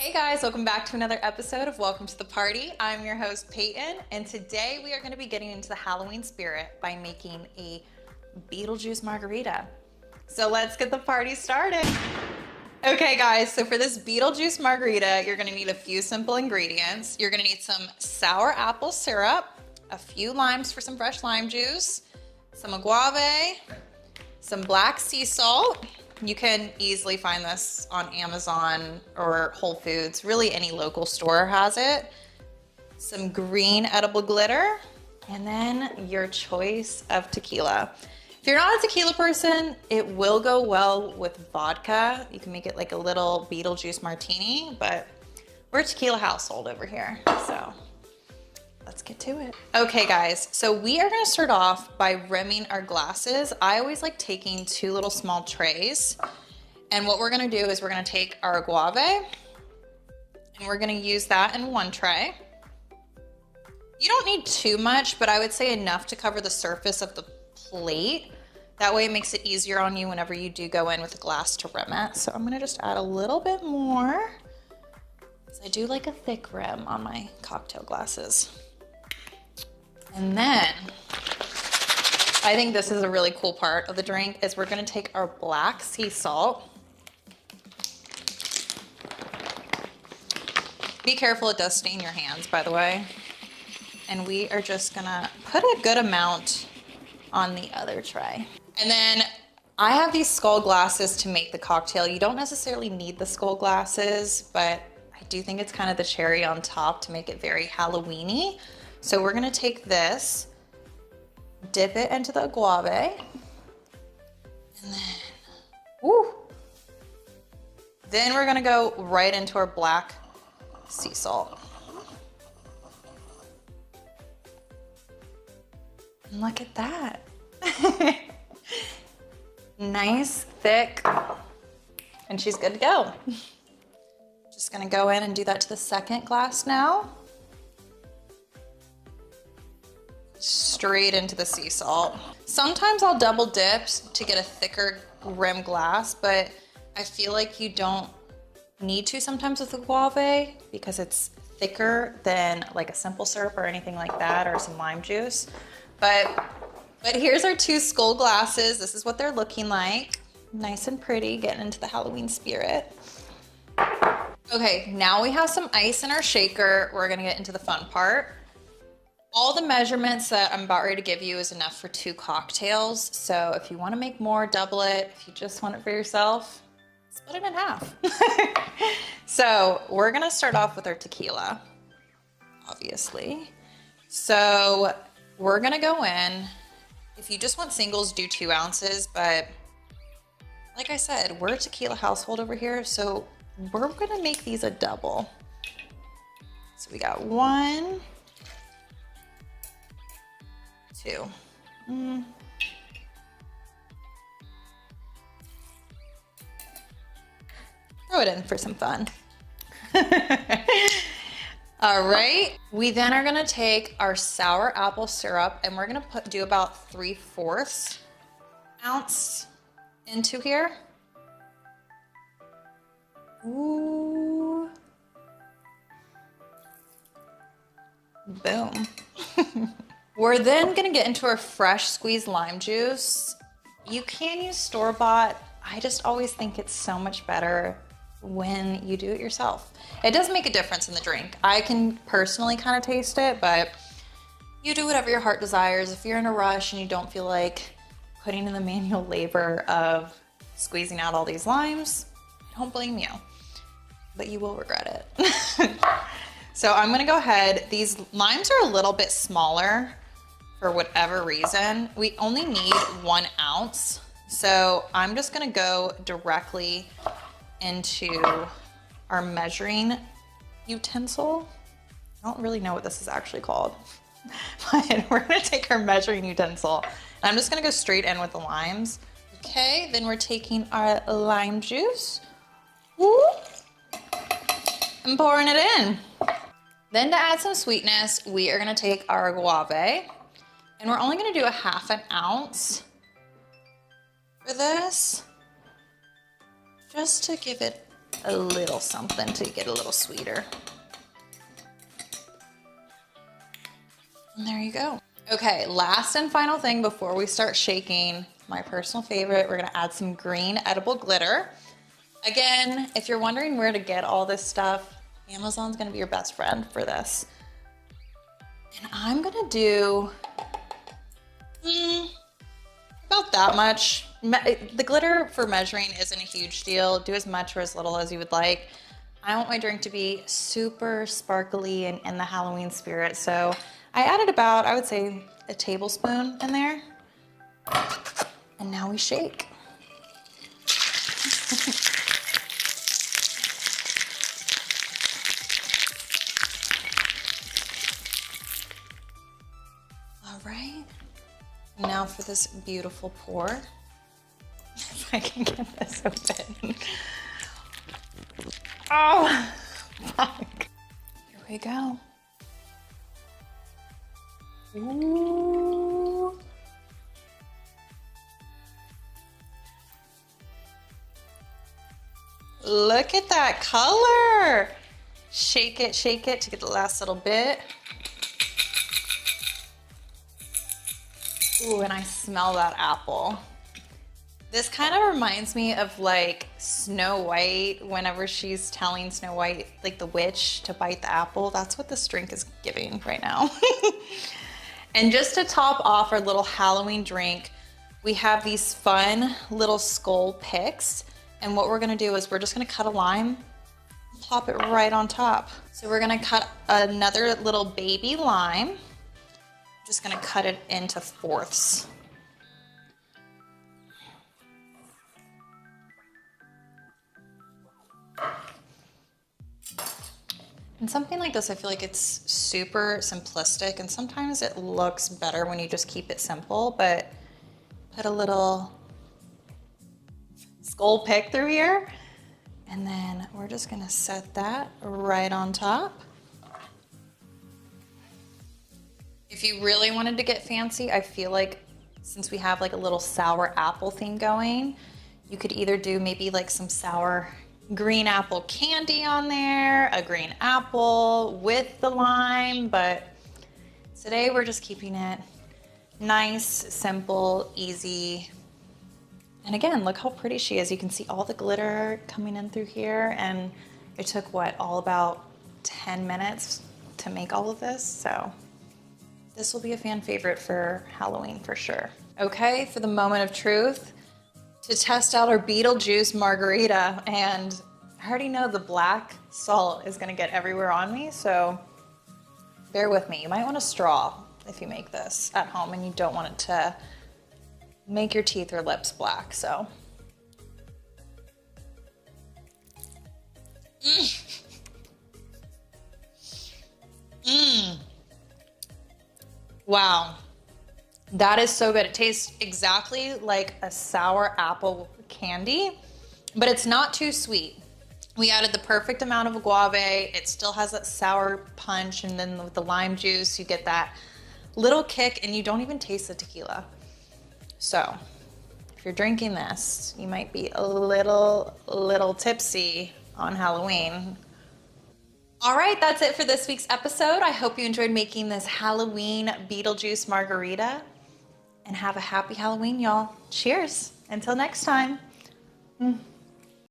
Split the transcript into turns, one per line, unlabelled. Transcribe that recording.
Hey guys, welcome back to another episode of Welcome to the Party. I'm your host Peyton, and today we are going to be getting into the Halloween spirit by making a Beetlejuice margarita. So let's get the party started. Okay guys, so for this Beetlejuice margarita, you're going to need a few simple ingredients. You're going to need some sour apple syrup, a few limes for some fresh lime juice, some agave, some black sea salt. You can easily find this on Amazon or Whole Foods. Really, any local store has it. Some green edible glitter, and then your choice of tequila. If you're not a tequila person, it will go well with vodka. You can make it like a little Beetlejuice martini, but we're a tequila household over here, so let's get to it. Okay guys, so we are gonna start off by rimming our glasses. I always like taking two little small trays. And what we're gonna do is we're gonna take our agave and we're gonna use that in one tray. You don't need too much, but I would say enough to cover the surface of the plate. That way it makes it easier on you whenever you do go in with a glass to rim it. So I'm gonna just add a little bit more, because I do like a thick rim on my cocktail glasses. And then, I think this is a really cool part of the drink, is we're gonna take our black sea salt. Be careful, it does stain your hands, by the way. And we are just gonna put a good amount on the other tray. And then I have these skull glasses to make the cocktail. You don't necessarily need the skull glasses, but I do think it's kind of the cherry on top to make it very Halloween-y. So we're gonna take this, dip it into the agave, and then, woo. Then we're gonna go right into our black sea salt. And look at that. Nice, thick, and she's good to go. Just gonna go in and do that to the second glass now. Straight into the sea salt. Sometimes I'll double dip to get a thicker rim glass, but I feel like you don't need to sometimes with the agave because it's thicker than like a simple syrup or anything like that, or some lime juice. But here's our two skull glasses. This is what they're looking like. Nice and pretty, getting into the Halloween spirit. Okay, now we have some ice in our shaker. We're gonna get into the fun part. All the measurements that I'm about ready to give you is enough for 2 cocktails. So if you wanna make more, double it. If you just want it for yourself, split it in half. So we're gonna start off with our tequila, obviously. So we're gonna go in. If you just want singles, do 2 ounces, but like I said, we're a tequila household over here, so we're gonna make these a double. So we got 1, 2. Throw it in for some fun. All right, we then are gonna take our sour apple syrup and we're gonna do about 3/4 ounce into here. Ooh. Boom. We're then gonna get into our fresh squeezed lime juice. You can use store-bought. I just always think it's so much better when you do it yourself. It does make a difference in the drink. I can personally kind of taste it, but you do whatever your heart desires. If you're in a rush and you don't feel like putting in the manual labor of squeezing out all these limes, I don't blame you, but you will regret it. So I'm gonna go ahead. These limes are a little bit smaller for whatever reason. We only need 1 ounce. So I'm just gonna go directly into our measuring utensil. I don't really know what this is actually called, but we're gonna take our measuring utensil and I'm just gonna go straight in with the limes. Okay, then we're taking our lime juice, woo, and pouring it in. Then to add some sweetness, we are gonna take our agave and we're only gonna do a 1/2 ounce for this, just to give it a little something to get a little sweeter. And there you go. Okay, last and final thing before we start shaking, my personal favorite, we're gonna add some green edible glitter. Again, if you're wondering where to get all this stuff, Amazon's gonna be your best friend for this. And I'm gonna do about that much. The glitter for measuring isn't a huge deal. Do as much or as little as you would like. I want my drink to be super sparkly and in the Halloween spirit, so I added about, I would say, a tablespoon in there. And now we shake. All right. Now for this beautiful pour. If I can get this open. Oh, fuck. Here we go. Ooh. Look at that color. Shake it to get the last little bit. Ooh, and I smell that apple. This kind of reminds me of like Snow White, whenever she's telling Snow White, like the witch, to bite the apple. That's what this drink is giving right now. And just to top off our little Halloween drink, we have these fun little skull picks. And what we're gonna do is we're just gonna cut a lime and plop it right on top. So we're gonna cut another little baby lime. I'm just gonna cut it into fourths. And something like this, I feel like it's super simplistic, and sometimes it looks better when you just keep it simple, but put a little skull pick through here, and then we're just gonna set that right on top. If you really wanted to get fancy, I feel like since we have like a little sour apple thing going, you could either do maybe like some sour green apple candy on there, a green apple with the lime, but today we're just keeping it nice, simple, easy. And again, look how pretty she is. You can see all the glitter coming in through here, and it took what, all about 10 minutes to make all of this, so this will be a fan favorite for Halloween for sure. Okay, for the moment of truth, to test out our Beetlejuice margarita, and I already know the black salt is gonna get everywhere on me, so bear with me. You might want a straw if you make this at home and you don't want it to make your teeth or lips black, so. Wow. That is so good. It tastes exactly like a sour apple candy, but it's not too sweet. We added the perfect amount of agave. It still has that sour punch, and then with the lime juice, you get that little kick, and you don't even taste the tequila. So if you're drinking this, you might be a little tipsy on Halloween. All right, that's it for this week's episode. I hope you enjoyed making this Halloween Beetlejuice margarita. And have a happy Halloween, y'all. Cheers. Until next time.